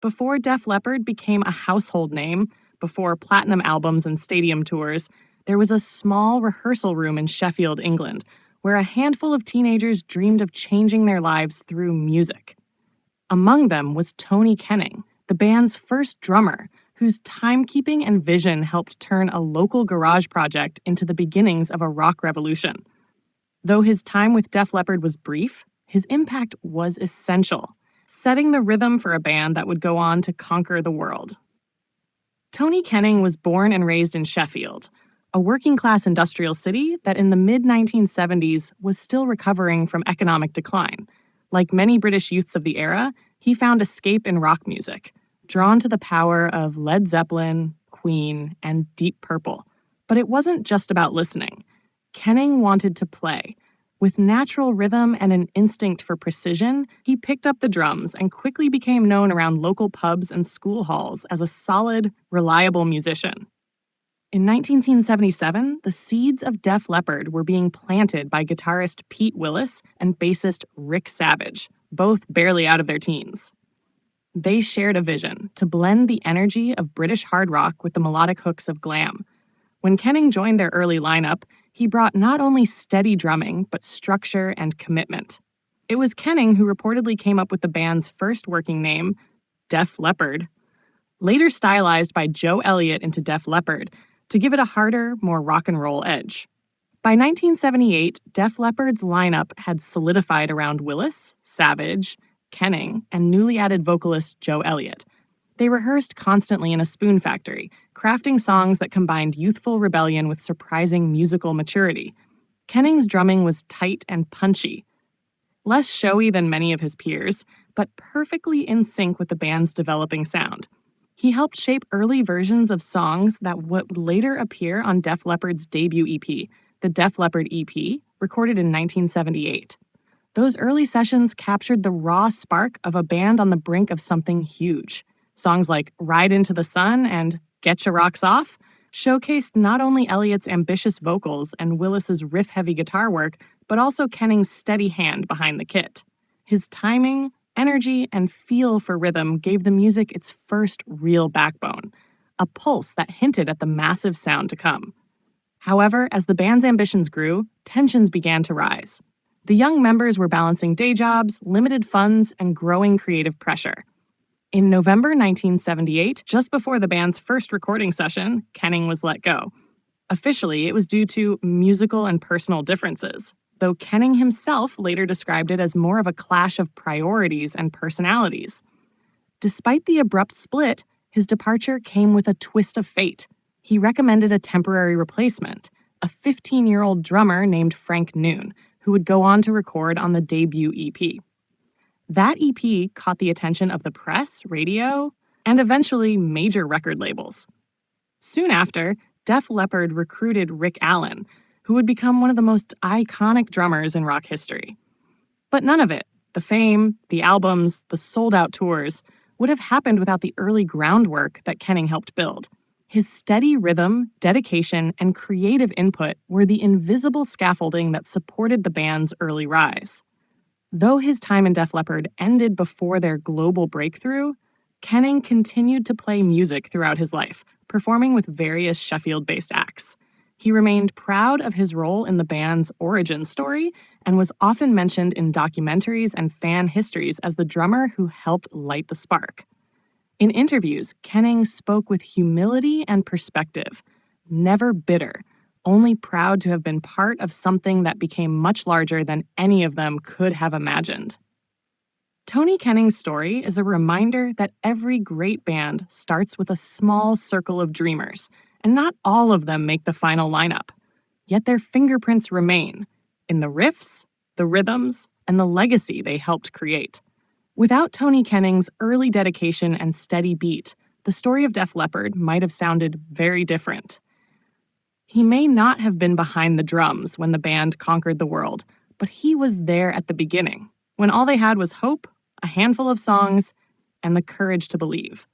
Before Def Leppard became a household name, before platinum albums and stadium tours, there was a small rehearsal room in Sheffield, England, where a handful of teenagers dreamed of changing their lives through music. Among them was Tony Kenning, the band's first drummer, whose timekeeping and vision helped turn a local garage project into the beginnings of a rock revolution. Though his time with Def Leppard was brief, his impact was essential, setting the rhythm for a band that would go on to conquer the world. Tony Kenning was born and raised in Sheffield, a working-class industrial city that in the mid-1970s was still recovering from economic decline. Like many British youths of the era, he found escape in rock music, drawn to the power of Led Zeppelin, Queen, and Deep Purple. But it wasn't just about listening. Kenning wanted to play. With natural rhythm and an instinct for precision, he picked up the drums and quickly became known around local pubs and school halls as a solid, reliable musician. In 1977, the seeds of Def Leppard were being planted by guitarist Pete Willis and bassist Rick Savage, both barely out of their teens. They shared a vision to blend the energy of British hard rock with the melodic hooks of glam. When Kenning joined their early lineup, he brought not only steady drumming, but structure and commitment. It was Kenning who reportedly came up with the band's first working name, Def Leppard, later stylized by Joe Elliott into Def Leppard to give it a harder, more rock and roll edge. By 1978, Def Leppard's lineup had solidified around Willis, Savage, Kenning, and newly added vocalist Joe Elliott. They rehearsed constantly in a spoon factory, crafting songs that combined youthful rebellion with surprising musical maturity. Kenning's drumming was tight and punchy, less showy than many of his peers, but perfectly in sync with the band's developing sound. He helped shape early versions of songs that would later appear on Def Leppard's debut EP, the Def Leppard EP, recorded in 1978. Those early sessions captured the raw spark of a band on the brink of something huge. Songs like Ride Into the Sun and Get Ya Rocks Off showcased not only Elliott's ambitious vocals and Willis's riff-heavy guitar work, but also Kenning's steady hand behind the kit. His timing, energy, and feel for rhythm gave the music its first real backbone, a pulse that hinted at the massive sound to come. However, as the band's ambitions grew, tensions began to rise. The young members were balancing day jobs, limited funds, and growing creative pressure. In November 1978, just before the band's first recording session, Kenning was let go. Officially, it was due to musical and personal differences, though Kenning himself later described it as more of a clash of priorities and personalities. Despite the abrupt split, his departure came with a twist of fate. He recommended a temporary replacement, a 15-year-old drummer named Frank Noon, who would go on to record on the debut EP. That EP caught the attention of the press, radio, and eventually major record labels. Soon after, Def Leppard recruited Rick Allen, who would become one of the most iconic drummers in rock history. But none of it, the fame, the albums, the sold-out tours, would have happened without the early groundwork that Kenning helped build. His steady rhythm, dedication, and creative input were the invisible scaffolding that supported the band's early rise. Though his time in Def Leppard ended before their global breakthrough, Kenning continued to play music throughout his life, performing with various Sheffield-based acts. He remained proud of his role in the band's origin story and was often mentioned in documentaries and fan histories as the drummer who helped light the spark. In interviews, Kenning spoke with humility and perspective, never bitter, only proud to have been part of something that became much larger than any of them could have imagined. Tony Kenning's story is a reminder that every great band starts with a small circle of dreamers, and not all of them make the final lineup. Yet their fingerprints remain in the riffs, the rhythms, and the legacy they helped create. Without Tony Kenning's early dedication and steady beat, the story of Def Leppard might have sounded very different. He may not have been behind the drums when the band conquered the world, but he was there at the beginning, when all they had was hope, a handful of songs, and the courage to believe.